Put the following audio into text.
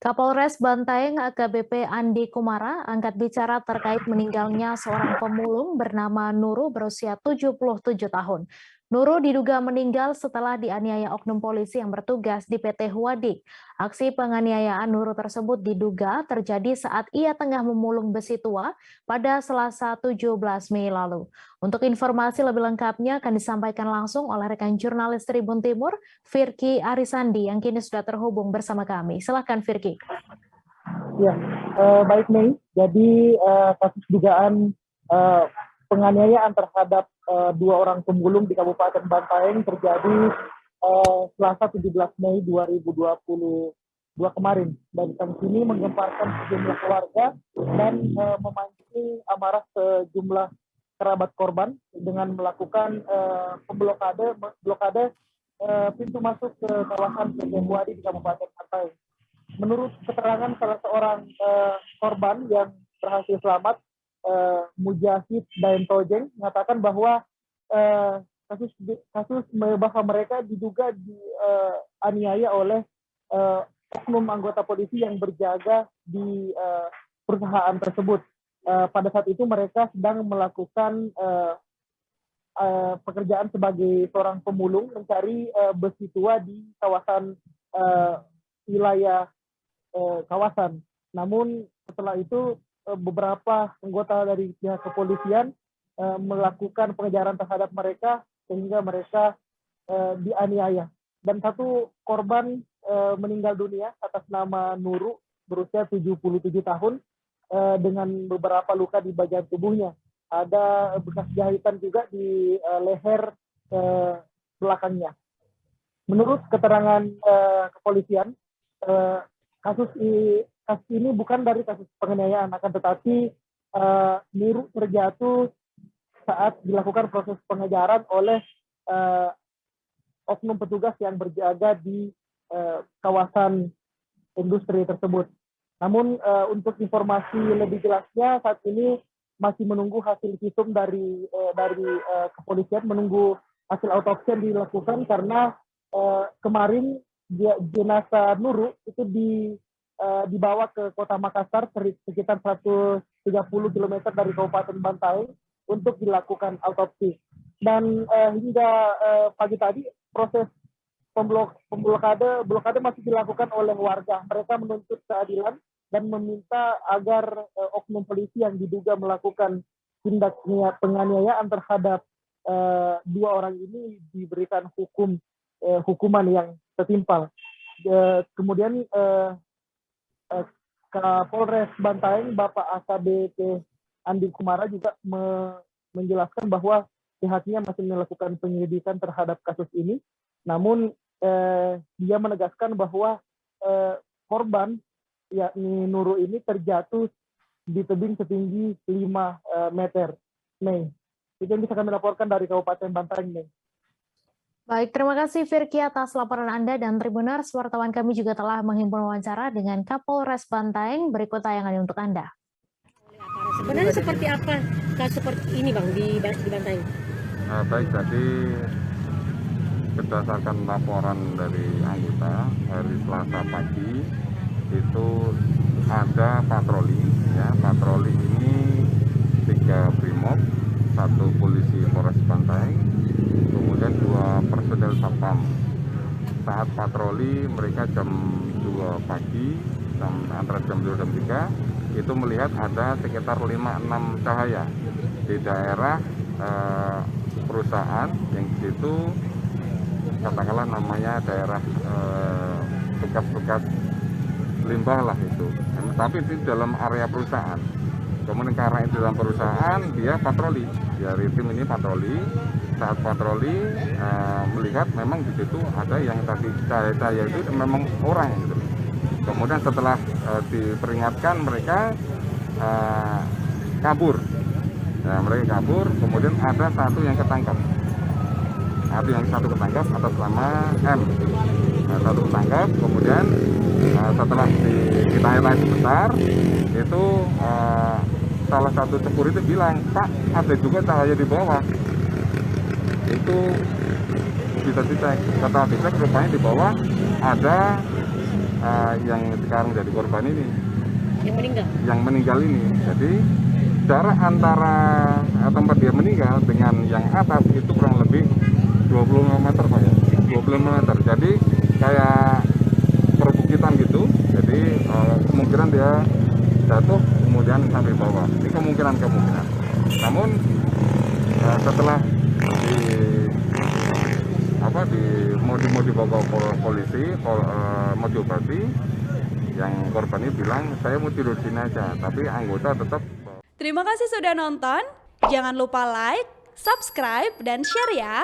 Kapolres Bantaeng AKBP Andi Kumara angkat bicara terkait meninggalnya seorang pemulung bernama Nurul berusia 77 tahun. Nurul diduga meninggal setelah dianiaya oknum polisi yang bertugas di PT Huadik. Aksi penganiayaan Nurul tersebut diduga terjadi saat ia tengah memulung besi tua pada Selasa 17 Mei lalu. Untuk informasi lebih lengkapnya akan disampaikan langsung oleh rekan jurnalis Tribun Timur, Firky Arisandi yang kini sudah terhubung bersama kami. Silakan Firky. Ya, baik Mei. Jadi kasus dugaan penganiayaan terhadap dua orang pemulung di Kabupaten Bantaeng terjadi Selasa 17 Mei 2022 kemarin. Dan kasus ini menggemparkan sejumlah keluarga dan memancing amarah sejumlah kerabat korban dengan melakukan blokade pintu masuk ke kawasan PT Huadi di Kabupaten Bantaeng. Menurut keterangan salah seorang korban yang berhasil selamat, Mujahid Daeng Tojeng mengatakan bahwa kasus bahwa mereka diduga dianiaya oleh oknum anggota polisi yang berjaga di perusahaan tersebut. Pada saat itu mereka sedang melakukan pekerjaan sebagai seorang pemulung mencari besi tua di kawasan wilayah kawasan. Namun setelah itu beberapa anggota dari pihak kepolisian melakukan pengejaran terhadap mereka sehingga mereka dianiaya. Dan satu korban meninggal dunia atas nama Nurul berusia 77 tahun dengan beberapa luka di bagian tubuhnya. Ada bekas jahitan juga di leher belakangnya. Menurut keterangan kepolisian, kasus ini bukan dari kasus penganiayaan, akan tetapi Nurul terjatuh saat dilakukan proses pengejaran oleh oknum petugas yang berjaga di kawasan industri tersebut. Namun untuk informasi lebih jelasnya saat ini masih menunggu hasil visum dari kepolisian, menunggu hasil autopsi yang dilakukan karena kemarin jenazah Nurul itu dibawa ke Kota Makassar sekitar 130 km dari Kabupaten Bantaeng untuk dilakukan autopsi. Dan hingga pagi tadi proses blokade masih dilakukan oleh warga. Mereka menuntut keadilan dan meminta agar oknum polisi yang diduga melakukan tindak penganiayaan terhadap dua orang ini diberikan hukuman yang setimpal. Kemudian Kapolres Bantaeng Bapak AKBP Andi Kumara juga menjelaskan bahwa pihaknya masih melakukan penyelidikan terhadap kasus ini. Namun dia menegaskan bahwa korban yakni Nurul ini terjatuh di tebing setinggi 5 meter. Mei. Itu yang bisa kami laporkan dari Kabupaten Bantaeng, Mei. Baik, terima kasih Firky atas laporan Anda dan Tribuners. Wartawan kami juga telah menghimpun wawancara dengan Kapolres Bantaeng. Berikut tayangan untuk Anda. Sebenarnya seperti apa kasus seperti ini Bang di Bantaeng? Baik, jadi berdasarkan laporan dari anggota hari Selasa pagi itu ada patroli. Ya, patroli ini 3 Brimob, 1 polisi Polres Bantaeng, kemudian 2 personel Satpam. Saat patroli mereka jam 2 pagi, antara jam 2 dan 3, itu melihat ada sekitar 5-6 cahaya di daerah perusahaan yang di situ katakanlah namanya daerah bekas-bekas limbah lah itu. Tapi di dalam area perusahaan. Kemudian karena itu dalam perusahaan dia patroli, dari tim ini patroli. Saat patroli melihat memang di situ ada yang tadi cahaya itu memang orang gitu. Kemudian setelah diperingatkan mereka kabur. Nah, mereka kabur, kemudian ada satu yang ketangkap. Satu ketangkap atas nama M. Satu ketangkap, kemudian setelah ditanya sebentar, itu salah satu security bilang, Pak, ada juga cahaya di bawah. Itu bisa dicek, setelah dicek rupanya di bawah ada yang sekarang jadi korban ini, yang meninggal. ini. Jadi jarak antara tempat dia meninggal dengan yang atas itu kurang lebih 25 meter Pak ya, 25 meter. Jadi kayak perbukitan gitu. Jadi kemungkinan dia jatuh kemudian sampai bawah. Ini kemungkinan. Namun setelah mau dibawa ke polisi, mau diobati, yang korban ini bilang saya mau tidur sini aja, tapi anggota tetap. Terima kasih sudah nonton. Jangan lupa like, subscribe, dan share ya.